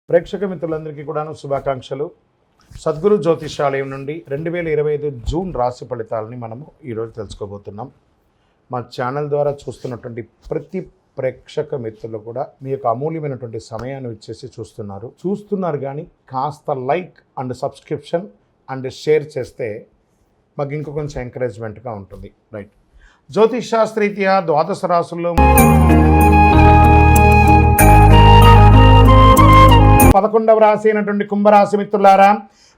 ప్రేక్షక మిత్రులందరికీ కూడాను శుభాకాంక్షలు. సద్గురు జ్యోతిషాలయం నుండి 2025 జూన్ రాశి ఫలితాలని మనము ఈరోజు తెలుసుకోబోతున్నాం. మా ఛానల్ ద్వారా చూస్తున్నటువంటి ప్రతి ప్రేక్షక మిత్రులు కూడా మీ యొక్క అమూల్యమైనటువంటి సమయాన్ని ఇచ్చేసి చూస్తున్నారు కానీ కాస్త like and subscription and share చేస్తే మాకు ఇంకో కొంచెం ఎంకరేజ్మెంట్గా ఉంటుంది. రైట్, జ్యోతిష్ శాస్త్రీత్యా ద్వాదశ రాశుల్లో 11వ రాశి అయినటువంటి కుంభరాశి మిత్రులారా,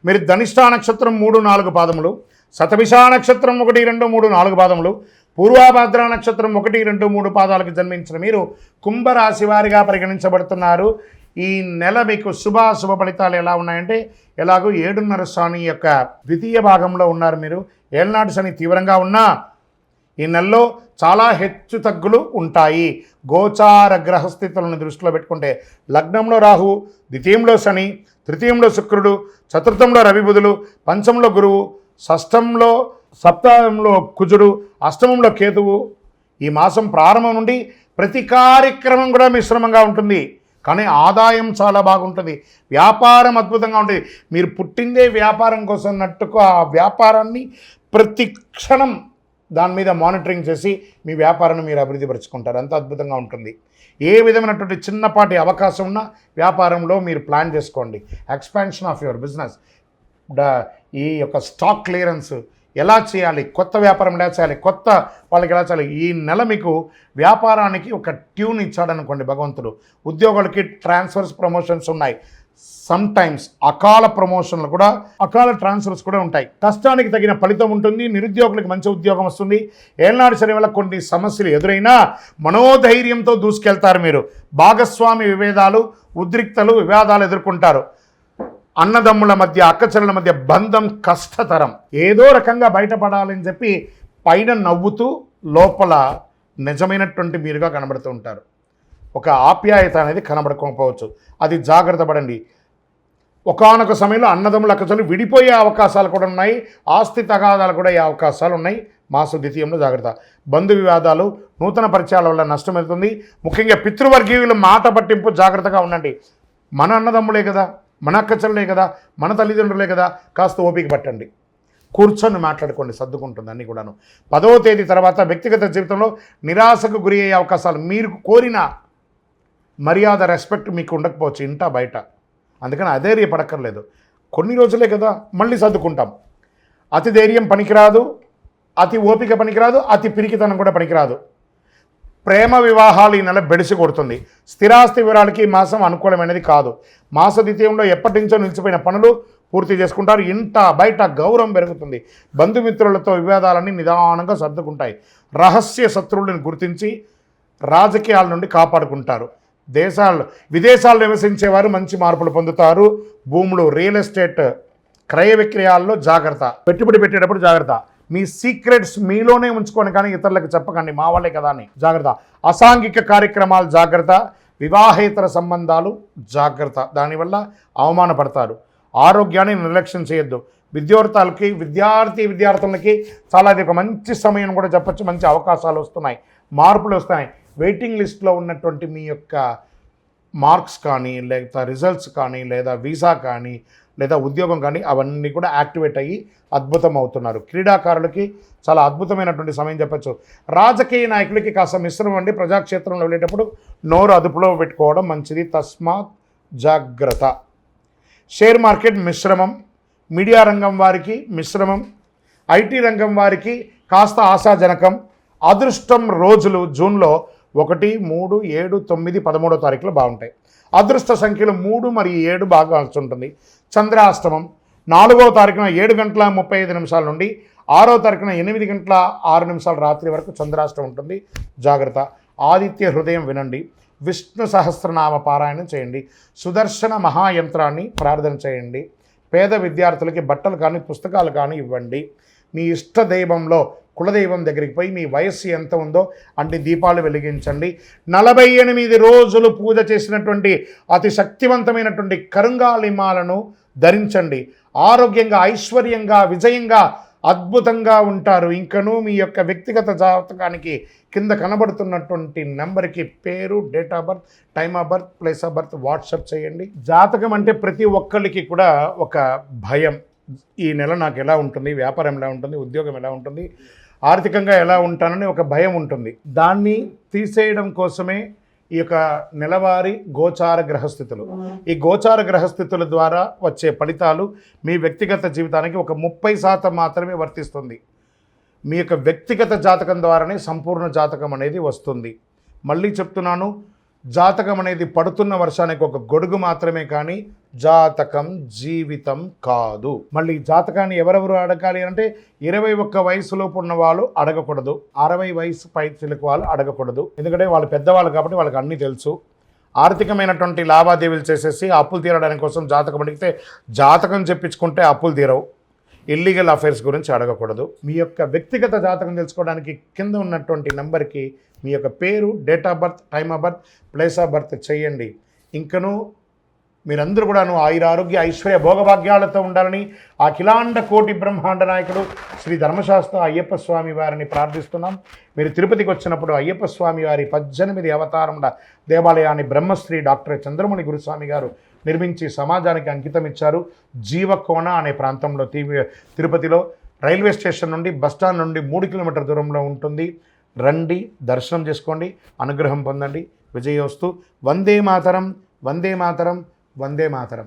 మీరు ధనిష్ఠా నక్షత్రం 3-4 పాదములు, శతభిషా నక్షత్రం 1, 2, 3, 4 పాదములు, పూర్వాభాద్ర నక్షత్రం 1, 2, 3 పాదాలకు జన్మించిన మీరు కుంభరాశి వారిగా పరిగణించబడుతున్నారు. ఈ నెల మీకు శుభ ఫలితాలు ఎలా ఉన్నాయంటే, ఎలాగో 7.5 శని యొక్క ద్వితీయ భాగంలో ఉన్నారు మీరు. ఏళ్ళనాటి శని తీవ్రంగా ఉన్నా ఈ నెలలో చాలా హెచ్చు తగ్గులు ఉంటాయి. గోచార గ్రహస్థితులను దృష్టిలో పెట్టుకుంటే లగ్నంలో రాహు, ద్వితీయంలో శని, తృతీయంలో శుక్రుడు, చతుర్థంలో రవి బుధులు, పంచంలో గురువు, షష్టంలో సప్తమంలో కుజుడు, అష్టమంలో కేతువు. ఈ మాసం ప్రారంభం నుండి ప్రతి కార్యక్రమం కూడా మిశ్రమంగా ఉంటుంది, కానీ ఆదాయం చాలా బాగుంటుంది. వ్యాపారం అద్భుతంగా ఉంటుంది. మీరు పుట్టిందే వ్యాపారం కోసం అన్నట్టుకు ఆ వ్యాపారాన్ని ప్రతి క్షణం దాని మీద మానిటరింగ్ చేసి మీ వ్యాపారాన్ని మీరు అభివృద్ధి పరుచుకుంటారు. అంత అద్భుతంగా ఉంటుంది. ఏ విధమైనటువంటి చిన్నపాటి అవకాశం ఉన్న వ్యాపారంలో మీరు ప్లాన్ చేసుకోండి. ఎక్స్పాన్షన్ ఆఫ్ యువర్ బిజినెస్, ఈ యొక్క స్టాక్ క్లియరెన్స్ ఎలా చేయాలి, కొత్త వ్యాపారం ఎలా చేయాలి, కొత్త వాళ్ళకి ఎలా చేయాలి. ఈ నెల మీకు వ్యాపారానికి ఒక ట్యూన్ ఇచ్చాడనుకోండి భగవంతుడు. ఉద్యోగులకి ట్రాన్స్ఫర్స్, ప్రమోషన్స్ ఉన్నాయి. సమ్ టైమ్స్ అకాల ప్రమోషన్లు కూడా, అకాల ట్రాన్స్ఫర్స్ కూడా ఉంటాయి. కష్టానికి తగిన ఫలితం ఉంటుంది. నిరుద్యోగులకు మంచి ఉద్యోగం వస్తుంది. ఏళ్ళనాడు శని వల్ల కొన్ని సమస్యలు ఎదురైనా మనోధైర్యంతో దూసుకెళ్తారు మీరు. భాగస్వామి విభేదాలు, ఉద్రిక్తలు, వివాదాలు ఎదుర్కొంటారు. అన్నదమ్ముల మధ్య, అక్కచెల్లెల మధ్య బంధం కష్టతరం. ఏదో రకంగా బయటపడాలని చెప్పి పైన నవ్వుతూ లోపల నిజమైనటువంటి మీరుగా కనబడుతూ ఉంటారు. ఒక ఆప్యాయత అనేది కనబడకపోవచ్చు, అది జాగ్రత్త పడండి. ఒకానొక సమయంలో అన్నదమ్ముల అక్కచెల్లెలు విడిపోయే అవకాశాలు కూడా ఉన్నాయి. ఆస్తి తగాదాలు కూడా అయ్యే అవకాశాలు ఉన్నాయి. మాస ద్వితీయంలో జాగ్రత్త. బంధు వివాదాలు, నూతన పరిచయాల వల్ల నష్టం వెళ్తుంది. ముఖ్యంగా పితృవర్గీయుల మాట పట్టింపు జాగ్రత్తగా ఉండండి. మన అన్నదమ్ములే కదా, మన అక్కచెల్లెలే కదా, మన తల్లిదండ్రులే కదా, కాస్త ఓపిక పట్టండి. కూర్చొని మాట్లాడుకోండి, సర్దుకుంటుంది అన్నీ కూడాను. 10వ తేదీ తర్వాత వ్యక్తిగత జీవితంలో నిరాశకు గురి అయ్యే అవకాశాలు. మీరు కోరిన మర్యాద, రెస్పెక్ట్ మీకు ఉండకపోవచ్చు ఇంటా బయట. అందుకని అధైర్యపడక్కర్లేదు. కొన్ని రోజులే కదా, మళ్ళీ సర్దుకుంటాం. అతి ధైర్యం పనికిరాదు, అతి ఓపిక పనికిరాదు, అతి పిరికితనం కూడా పనికిరాదు. ప్రేమ వివాహాలు ఈ నెల బెడిసి కొడుతుంది. స్థిరాస్తి వివరాలకి ఈ మాసం అనుకూలమైనది కాదు. మాస ద్వితీయంలో ఎప్పటి నుంచో నిలిచిపోయిన పనులు పూర్తి చేసుకుంటారు. ఇంట బయట గౌరవం పెరుగుతుంది. బంధుమిత్రులతో వివాదాలన్నీ నిదానంగా సర్దుకుంటాయి. రహస్య శత్రువులను గుర్తించి రాజకీయాల నుండి కాపాడుకుంటారు. విదేశాల్లో నివసించేవారు మంచి మార్పులు పొందుతారు. భూములు, రియల్ ఎస్టేట్ క్రయ విక్రయాల్లో జాగ్రత్త. పెట్టుబడి పెట్టేటప్పుడు జాగ్రత్త. మీ సీక్రెట్స్ మీలోనే ఉంచుకోండి, కానీ ఇతరులకు చెప్పకండి, మా వాళ్ళే కదా అని జాగ్రత్త. అసాంఘిక కార్యక్రమాలు జాగ్రత్త. వివాహేతర సంబంధాలు జాగ్రత్త, దానివల్ల అవమానపడతారు. ఆరోగ్యాన్ని నిర్లక్ష్యం చేయొద్దు. విద్యార్థులకి చాలా ఇది ఒక మంచి సమయం కూడా చెప్పచ్చు. మంచి అవకాశాలు వస్తున్నాయి, మార్పులు వస్తున్నాయి. వెయిటింగ్ లిస్ట్లో ఉన్నటువంటి మీ యొక్క మార్క్స్ కానీ, లేదా రిజల్ట్స్ కానీ, లేదా వీసా కానీ, లేదా ఉద్యోగం కానీ, అవన్నీ కూడా యాక్టివేట్ అయ్యి అద్భుతం అవుతున్నారు. క్రీడాకారులకి చాలా అద్భుతమైనటువంటి సమయం చెప్పచ్చు. రాజకీయ నాయకులకి కాస్త మిశ్రమం అండి. ప్రజాక్షేత్రంలో వెళ్ళేటప్పుడు నోరు అదుపులో పెట్టుకోవడం మంచిది. తస్మాత్ జాగ్రత్త. షేర్ మార్కెట్ మిశ్రమం. మీడియా రంగం వారికి మిశ్రమం. ఐటీ రంగం వారికి కాస్త ఆశాజనకం. అదృష్టం రోజులు జూన్లో 1, 3, 7, 9, 13వ తారీఖులో బాగుంటాయి. అదృష్ట సంఖ్యలు 3 మరియు 7 బాగా ఉంటుంది. చంద్రాష్టమం 4వ తారీఖున 7:35 నుండి 6వ తారీఖున 8:06 రాత్రి వరకు చంద్రాష్టమం ఉంటుంది. జాగ్రత్త. ఆదిత్య హృదయం వినండి. విష్ణు సహస్రనామ పారాయణం చేయండి. సుదర్శన మహాయంత్రాన్ని ప్రార్థన చేయండి. పేద విద్యార్థులకి బట్టలు కానీ, పుస్తకాలు కానీ ఇవ్వండి. మీ ఇష్ట దైవంలో, కులదైవం దగ్గరికి పోయి మీ వయస్సు ఎంత ఉందో అన్ని దీపాలు వెలిగించండి. 48 రోజులు పూజ చేసినటువంటి అతి శక్తివంతమైనటువంటి కరుంగాలిమాలను ధరించండి. ఆరోగ్యంగా, ఐశ్వర్యంగా, విజయంగా, అద్భుతంగా ఉంటారు. ఇంకనూ మీ యొక్క వ్యక్తిగత జాతకానికి కింద కనబడుతున్నటువంటి నెంబర్కి పేరు, date of birth, time of birth, place of birth WhatsApp చేయండి. జాతకం అంటే ప్రతి ఒక్కరికి కూడా ఒక భయం. ఈ నెల నాకు ఎలా ఉంటుంది, వ్యాపారం ఎలా ఉంటుంది, ఉద్యోగం ఎలా ఉంటుంది, ఆర్థికంగా ఎలా ఉంటానని ఒక భయం ఉంటుంది. దాన్ని తీసేయడం కోసమే ఈ యొక్క నెలవారీ గోచార గ్రహస్థితులు. ఈ గోచార గ్రహస్థితుల ద్వారా వచ్చే ఫలితాలు మీ వ్యక్తిగత జీవితానికి ఒక 30% మాత్రమే వర్తిస్తుంది. మీ యొక్క వ్యక్తిగత జాతకం ద్వారానే సంపూర్ణ జాతకం అనేది వస్తుంది. మళ్ళీ చెప్తున్నాను, జాతకం అనేది పడుతున్న వర్షానికి ఒక గొడుగు మాత్రమే, కానీ జాతకం జీవితం కాదు. మళ్ళీ జాతకాన్ని ఎవరెవరు అడగాలి అంటే 21 వయసులోపు ఉన్న వాళ్ళు అడగకూడదు, 60 వయసు పైచిలకు వాళ్ళు అడగకూడదు. ఎందుకంటే వాళ్ళు పెద్దవాళ్ళు కాబట్టి వాళ్ళకి అన్నీ తెలుసు. ఆర్థికమైనటువంటి లావాదేవీలు చేసేసి అప్పులు తీరడానికి కోసం జాతకం అడిగితే జాతకం చెప్పించుకుంటే అప్పులు తీరవు. ఇల్లీగల్ అఫైర్స్ గురించి అడగకూడదు. మీ యొక్క వ్యక్తిగత జాతకం తెలుసుకోవడానికి కింద ఉన్నటువంటి నెంబర్కి మీ యొక్క పేరు, date of birth, time of birth, place of birth చేయండి. ఇంకనూ మీరందరూ కూడాను ఆయురారోగ్య ఐశ్వర్య భోగభాగ్యాలతో ఉండాలని అఖిలాండ కోటి బ్రహ్మాండ నాయకుడు శ్రీ ధర్మశాస్త్ర అయ్యప్ప స్వామి వారిని ప్రార్థిస్తున్నాం. మీరు తిరుపతికి వచ్చినప్పుడు అయ్యప్ప స్వామి వారి 18 అవతారముల దేవాలయాన్ని బ్రహ్మశ్రీ డాక్టర్ చంద్రమణి గురుస్వామి గారు నిర్మించి సమాజానికి అంకితం ఇచ్చారు. జీవకోణ అనే ప్రాంతంలో తిరుపతిలో రైల్వే స్టేషన్ నుండి బస్టాండ్ నుండి 3 కిలోమీటర్ల దూరంలో ఉంటుంది. రండి, దర్శనం చేసుకోండి, అనుగ్రహం పొందండి. విజయోస్తు. వందే మాతరం, వందే మాతరం, వందే మాతరం.